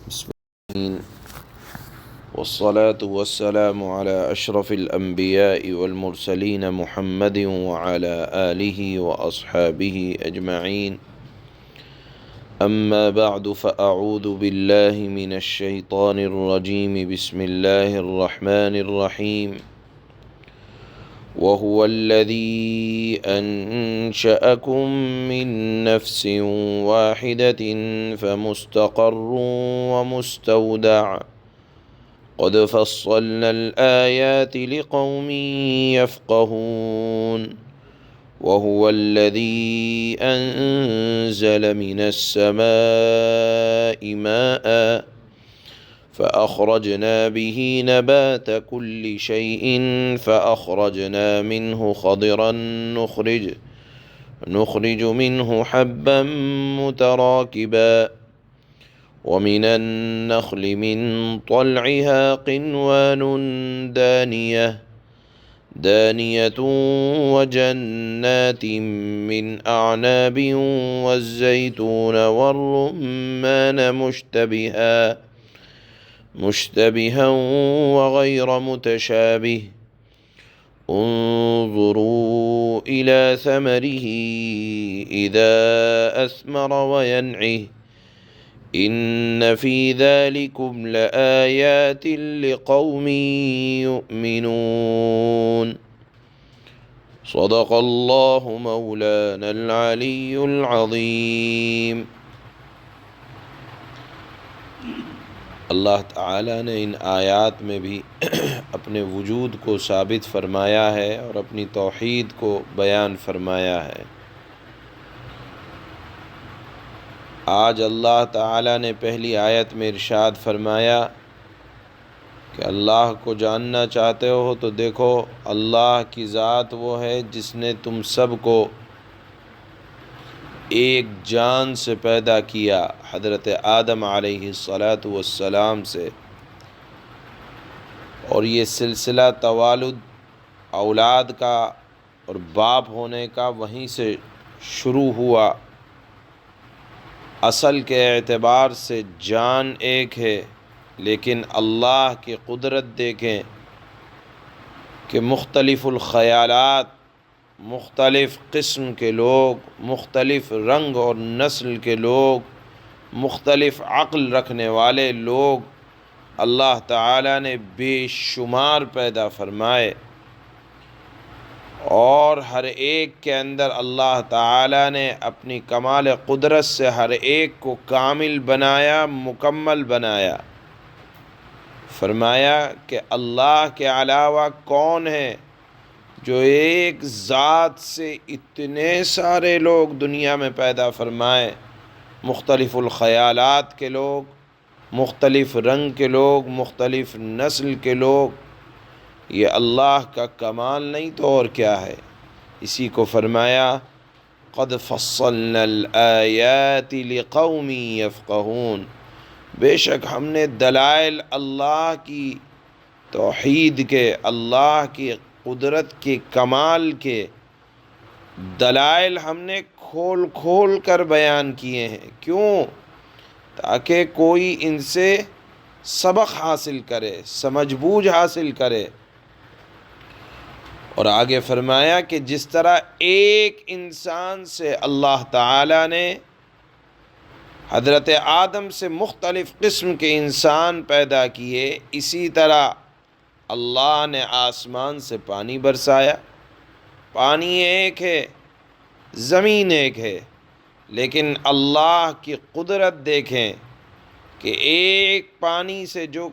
بسم الله والصلاة والسلام على أشرف الأنبياء والمرسلين محمد وعلى آله وأصحابه أجمعين. أما بعد فأعوذ بالله من الشيطان الرجيم. بسم الله الرحمن الرحيم. وهو الذي أنشأكم من نفس واحدة فمستقر ومستودع قد فصلنا الآيات لقوم يفقهون. وهو الذي أنزل من السماء ماء فأخرجنا به نبات كل شيء فأخرجنا منه خضرا نخرج منه حبا متراكبا ومن النخل من طلعها قنوان دانية وجنات من أعناب والزيتون والرمان مشتبها وغير متشابه انظروا إلى ثمره إذا أثمر وينعه إن في ذلكم لآيات لقوم يؤمنون. صدق الله مولانا العلي العظيم. اللہ تعالیٰ نے ان آیات میں بھی اپنے وجود کو ثابت فرمایا ہے اور اپنی توحید کو بیان فرمایا ہے۔ آج اللہ تعالیٰ نے پہلی آیت میں ارشاد فرمایا کہ اللہ کو جاننا چاہتے ہو تو دیکھو اللہ کی ذات وہ ہے جس نے تم سب کو ایک جان سے پیدا کیا، حضرت آدم علیہ السلام سے، اور یہ سلسلہ توالد اولاد کا اور باپ ہونے کا وہیں سے شروع ہوا۔ اصل کے اعتبار سے جان ایک ہے، لیکن اللہ کی قدرت دیکھیں کہ مختلف الخیالات، مختلف قسم کے لوگ، مختلف رنگ اور نسل کے لوگ، مختلف عقل رکھنے والے لوگ اللہ تعالیٰ نے بے شمار پیدا فرمائے، اور ہر ایک کے اندر اللہ تعالیٰ نے اپنی کمال قدرت سے ہر ایک کو کامل بنایا، مکمل بنایا۔ فرمایا کہ اللہ کے علاوہ کون ہے جو ایک ذات سے اتنے سارے لوگ دنیا میں پیدا فرمائے، مختلف الخیالات کے لوگ، مختلف رنگ کے لوگ، مختلف نسل کے لوگ۔ یہ اللہ کا کمال نہیں تو اور کیا ہے؟ اسی کو فرمایا قد فصلنا الآیات لقوم یفقہون، بے شک ہم نے دلائل اللہ کی توحید کے، اللہ کی قدرت کے کمال کے دلائل ہم نے کھول کھول کر بیان کیے ہیں۔ کیوں؟ تاکہ کوئی ان سے سبق حاصل کرے، سمجھ بوجھ حاصل کرے۔ اور آگے فرمایا کہ جس طرح ایک انسان سے اللہ تعالیٰ نے حضرت آدم سے مختلف قسم کے انسان پیدا کیے، اسی طرح اللہ نے آسمان سے پانی برسایا۔ پانی ایک ہے، زمین ایک ہے، لیکن اللہ کی قدرت دیکھیں کہ ایک پانی سے جو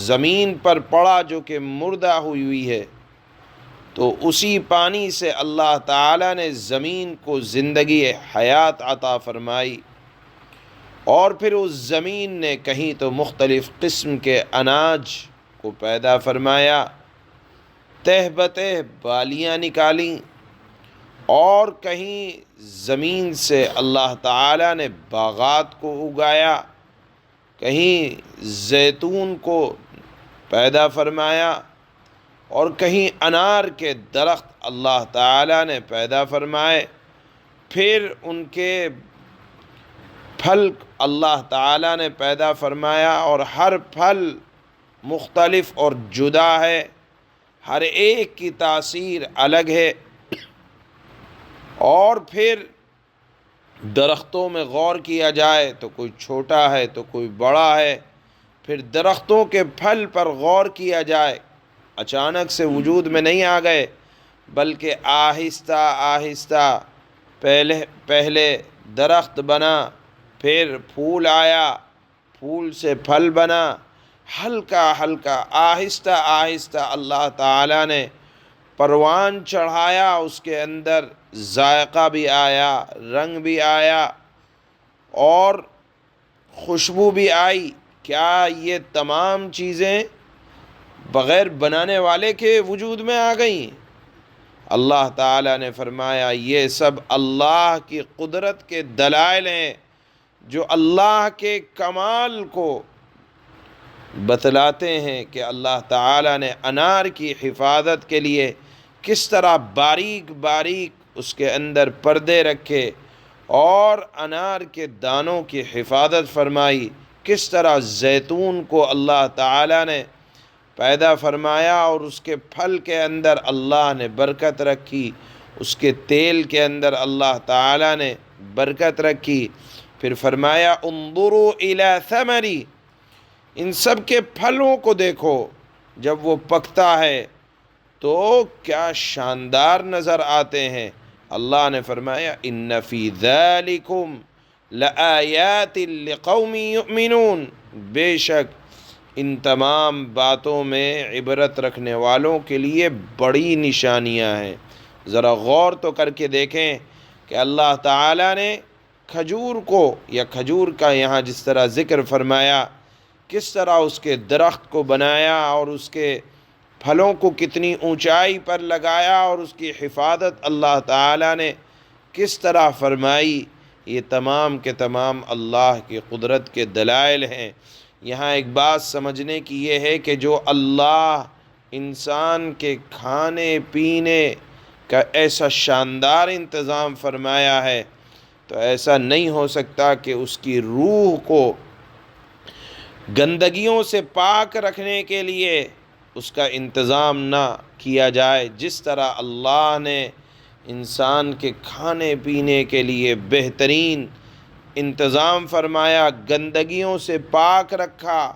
زمین پر پڑا جو کہ مردہ ہوئی ہے، تو اسی پانی سے اللہ تعالیٰ نے زمین کو زندگی حیات عطا فرمائی، اور پھر اس زمین نے کہیں تو مختلف قسم کے اناج کو پیدا فرمایا، تہ بتہ بالیاں نکالیں، اور کہیں زمین سے اللہ تعالیٰ نے باغات کو اگایا، کہیں زیتون کو پیدا فرمایا، اور کہیں انار کے درخت اللہ تعالیٰ نے پیدا فرمائے۔ پھر ان کے پھل اللہ تعالیٰ نے پیدا فرمایا اور ہر پھل مختلف اور جدا ہے، ہر ایک کی تاثیر الگ ہے۔ اور پھر درختوں میں غور کیا جائے تو کوئی چھوٹا ہے تو کوئی بڑا ہے، پھر درختوں کے پھل پر غور کیا جائے، اچانک سے وجود میں نہیں آ گئے بلکہ آہستہ آہستہ پہلے درخت بنا، پھر پھول آیا، پھول سے پھل بنا، ہلکا ہلکا آہستہ آہستہ اللہ تعالیٰ نے پروان چڑھایا، اس کے اندر ذائقہ بھی آیا، رنگ بھی آیا اور خوشبو بھی آئی۔ کیا یہ تمام چیزیں بغیر بنانے والے کے وجود میں آ گئیں؟ اللہ تعالیٰ نے فرمایا یہ سب اللہ کی قدرت کے دلائل ہیں جو اللہ کے کمال کو بتلاتے ہیں کہ اللہ تعالیٰ نے انار کی حفاظت کے لیے کس طرح باریک باریک اس کے اندر پردے رکھے اور انار کے دانوں کی حفاظت فرمائی، کس طرح زیتون کو اللہ تعالیٰ نے پیدا فرمایا اور اس کے پھل کے اندر اللہ نے برکت رکھی، اس کے تیل کے اندر اللہ تعالیٰ نے برکت رکھی۔ پھر فرمایا انظروا الی ثمری، ان سب کے پھلوں کو دیکھو، جب وہ پکتا ہے تو کیا شاندار نظر آتے ہیں۔ اللہ نے فرمایا ان فی ذالکم لآیات لقوم یؤمنون، بے شک ان تمام باتوں میں عبرت رکھنے والوں کے لیے بڑی نشانیاں ہیں۔ ذرا غور تو کر کے دیکھیں کہ اللہ تعالیٰ نے کھجور کو، یا کھجور کا یہاں جس طرح ذکر فرمایا، کس طرح اس کے درخت کو بنایا اور اس کے پھلوں کو کتنی اونچائی پر لگایا اور اس کی حفاظت اللہ تعالیٰ نے کس طرح فرمائی۔ یہ تمام کے تمام اللہ کی قدرت کے دلائل ہیں۔ یہاں ایک بات سمجھنے کی یہ ہے کہ جو اللہ انسان کے کھانے پینے کا ایسا شاندار انتظام فرمایا ہے تو ایسا نہیں ہو سکتا کہ اس کی روح کو گندگیوں سے پاک رکھنے کے لیے اس کا انتظام نہ کیا جائے۔ جس طرح اللہ نے انسان کے کھانے پینے کے لیے بہترین انتظام فرمایا، گندگیوں سے پاک رکھا،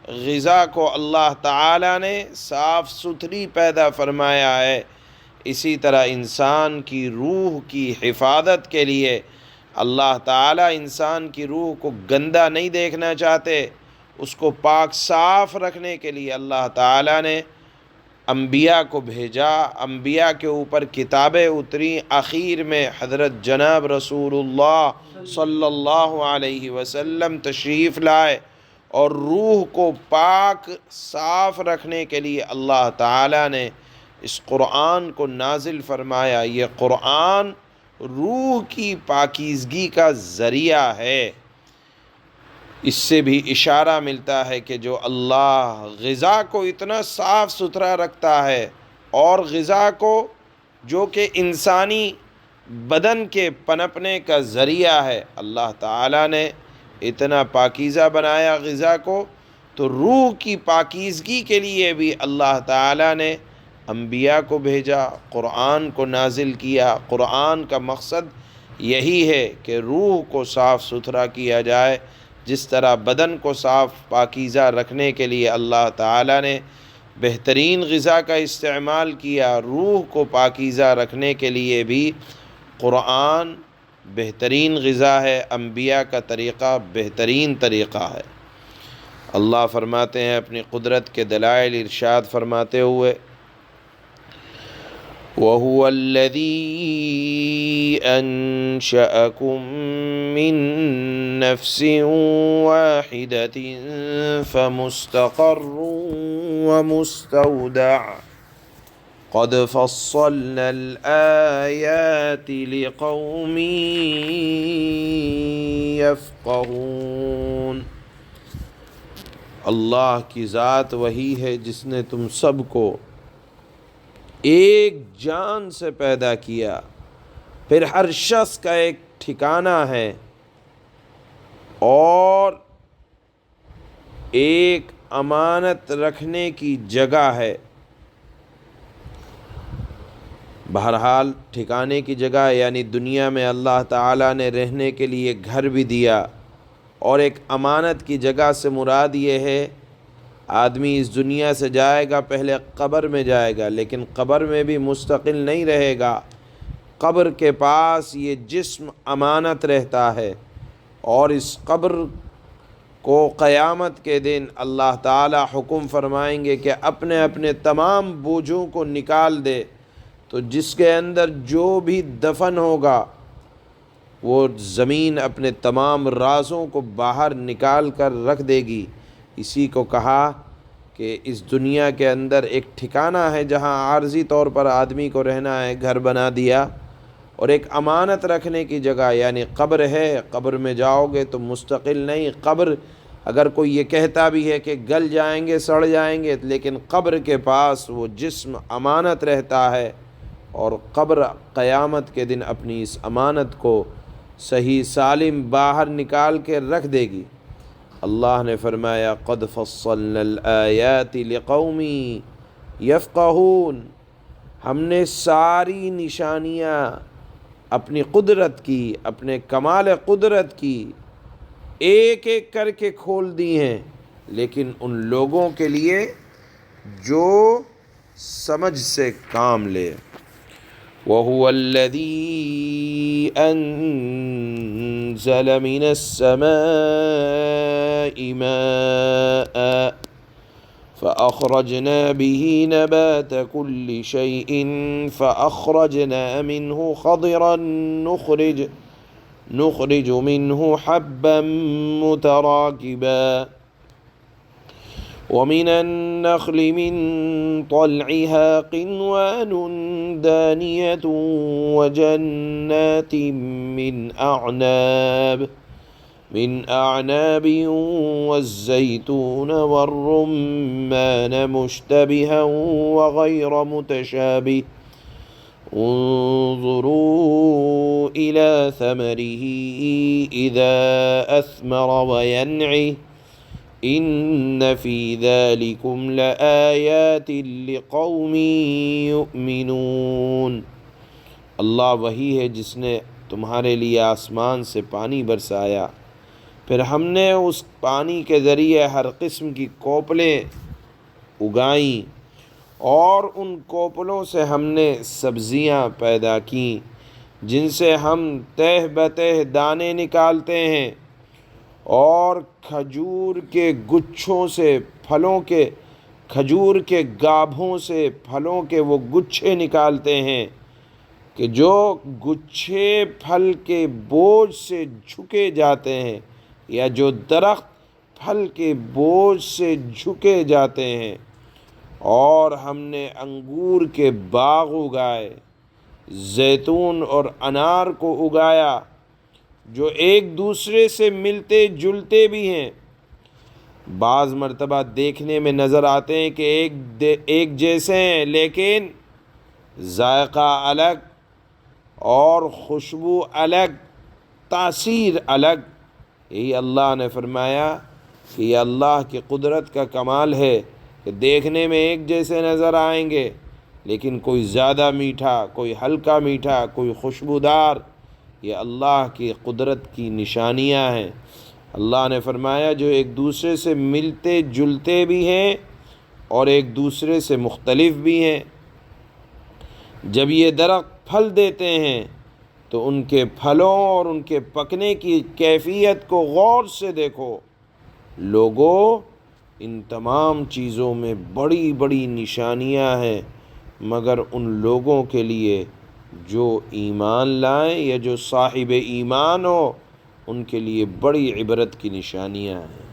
غذا کو اللہ تعالیٰ نے صاف ستھری پیدا فرمایا ہے، اسی طرح انسان کی روح کی حفاظت کے لیے اللہ تعالیٰ انسان کی روح کو گندا نہیں دیکھنا چاہتے، اس کو پاک صاف رکھنے کے لیے اللہ تعالیٰ نے انبیاء کو بھیجا، انبیاء کے اوپر کتابیں اتری، آخر میں حضرت جناب رسول اللہ صلی اللہ علیہ وسلم تشریف لائے اور روح کو پاک صاف رکھنے کے لیے اللہ تعالیٰ نے اس قرآن کو نازل فرمایا۔ یہ قرآن روح کی پاکیزگی کا ذریعہ ہے۔ اس سے بھی اشارہ ملتا ہے کہ جو اللہ غذا کو اتنا صاف ستھرا رکھتا ہے اور غذا کو جو کہ انسانی بدن کے پنپنے کا ذریعہ ہے، اللہ تعالیٰ نے اتنا پاکیزہ بنایا غذا کو، تو روح کی پاکیزگی کے لیے بھی اللہ تعالیٰ نے انبیاء کو بھیجا، قرآن کو نازل کیا۔ قرآن کا مقصد یہی ہے کہ روح کو صاف ستھرا کیا جائے، جس طرح بدن کو صاف پاکیزہ رکھنے کے لیے اللہ تعالیٰ نے بہترین غذا کا استعمال کیا، روح کو پاکیزہ رکھنے کے لیے بھی قرآن بہترین غذا ہے، انبیاء کا طریقہ بہترین طریقہ ہے۔ اللہ فرماتے ہیں اپنی قدرت کے دلائل ارشاد فرماتے ہوئے وَهُوَ الَّذِي أَنشَأَكُم مِّن نَّفْسٍ وَاحِدَةٍ فَمُسْتَقَرٌّ وَمُسْتَوْدَعٌ قَدْ فَصَّلْنَا الْآيَاتِ لِقَوْمٍ يَفْقَهُونَ۔ اللہ کی ذات وہی ہے جس نے تم سب کو ایک جان سے پیدا کیا، پھر ہر شخص کا ایک ٹھکانہ ہے، اور ایک امانت رکھنے کی جگہ ہے۔ بہرحال ٹھکانے کی جگہ یعنی دنیا میں اللہ تعالیٰ نے رہنے کے لیے گھر بھی دیا، اور ایک امانت کی جگہ سے مراد یہ ہے آدمی اس دنیا سے جائے گا، پہلے قبر میں جائے گا، لیکن قبر میں بھی مستقل نہیں رہے گا۔ قبر کے پاس یہ جسم امانت رہتا ہے، اور اس قبر کو قیامت کے دن اللہ تعالیٰ حکم فرمائیں گے کہ اپنے اپنے تمام بوجھوں کو نکال دے، تو جس کے اندر جو بھی دفن ہوگا وہ زمین اپنے تمام رازوں کو باہر نکال کر رکھ دے گی۔ اسی کو کہا کہ اس دنیا کے اندر ایک ٹھکانہ ہے جہاں عارضی طور پر آدمی کو رہنا ہے، گھر بنا دیا، اور ایک امانت رکھنے کی جگہ یعنی قبر ہے۔ قبر میں جاؤ گے تو مستقل نہیں، قبر اگر کوئی یہ کہتا بھی ہے کہ گل جائیں گے، سڑ جائیں گے، لیکن قبر کے پاس وہ جسم امانت رہتا ہے، اور قبر قیامت کے دن اپنی اس امانت کو صحیح سالم باہر نکال کے رکھ دے گی۔ اللہ نے فرمایا قد فصلنا الآیات لقوم یفقہون، ہم نے ساری نشانیاں اپنی قدرت کی، اپنے کمال قدرت کی ایک ایک کر کے کھول دی ہیں، لیکن ان لوگوں کے لیے جو سمجھ سے کام لے۔ وَهُوَ الَّذِي أَنزَلَ مِنَ السَّمَاءِ مَاءً فَأَخْرَجْنَا بِهِ نَبَاتَ كُلِّ شَيْءٍ فَأَخْرَجْنَا مِنْهُ خَضِرًا نُخْرِجُ مِنْهُ حَبًّا مُتَرَاكِبًا وَمِنَ النَّخْلِ مِنْ طَلْعِهَا قِنْوَانٌ دَانِيَةٌ وَجَنَّاتٍ مِنْ أَعْنَابٍ وَالزَّيْتُونَ وَالرُّمَّانَ مُشْتَبِهًا وَغَيْرَ مُتَشَابِهٍ انظُرُوا إِلَى ثَمَرِهِ إِذَا أَثْمَرَ وَيَنْعِهِ إِنَّ فِي ذَلِكُمْ لَآيَاتٍ لِقَوْمٍ يُؤْمِنُونَ۔ اللہ وہی ہے جس نے تمہارے لیے آسمان سے پانی برسایا، پھر ہم نے اس پانی کے ذریعے ہر قسم کی کوپلیں اگائیں، اور ان کوپلوں سے ہم نے سبزیاں پیدا کیں جن سے ہم تہ بتہ دانے نکالتے ہیں، اور کھجور کے گچھوں سے کھجور کے گابھوں سے پھلوں کے وہ گچھے نکالتے ہیں کہ جو گچھے پھل کے بوجھ سے جھکے جاتے ہیں، یا جو درخت پھل کے بوجھ سے جھکے جاتے ہیں۔ اور ہم نے انگور کے باغ اگائے، زیتون اور انار کو اگایا جو ایک دوسرے سے ملتے جلتے بھی ہیں، بعض مرتبہ دیکھنے میں نظر آتے ہیں کہ ایک جیسے ہیں، لیکن ذائقہ الگ اور خوشبو الگ، تاثیر الگ۔ یہی اللہ نے فرمایا کہ یہ اللہ کی قدرت کا کمال ہے کہ دیکھنے میں ایک جیسے نظر آئیں گے، لیکن کوئی زیادہ میٹھا، کوئی ہلکا میٹھا، کوئی خوشبودار۔ یہ اللہ کی قدرت کی نشانیاں ہیں۔ اللہ نے فرمایا جو ایک دوسرے سے ملتے جلتے بھی ہیں اور ایک دوسرے سے مختلف بھی ہیں۔ جب یہ درخت پھل دیتے ہیں تو ان کے پھلوں اور ان کے پکنے کی کیفیت کو غور سے دیکھو۔ لوگوں، ان تمام چیزوں میں بڑی بڑی نشانیاں ہیں، مگر ان لوگوں کے لیے جو ایمان لائیں یا جو صاحب ایمان ہو، ان کے لیے بڑی عبرت کی نشانیاں ہیں۔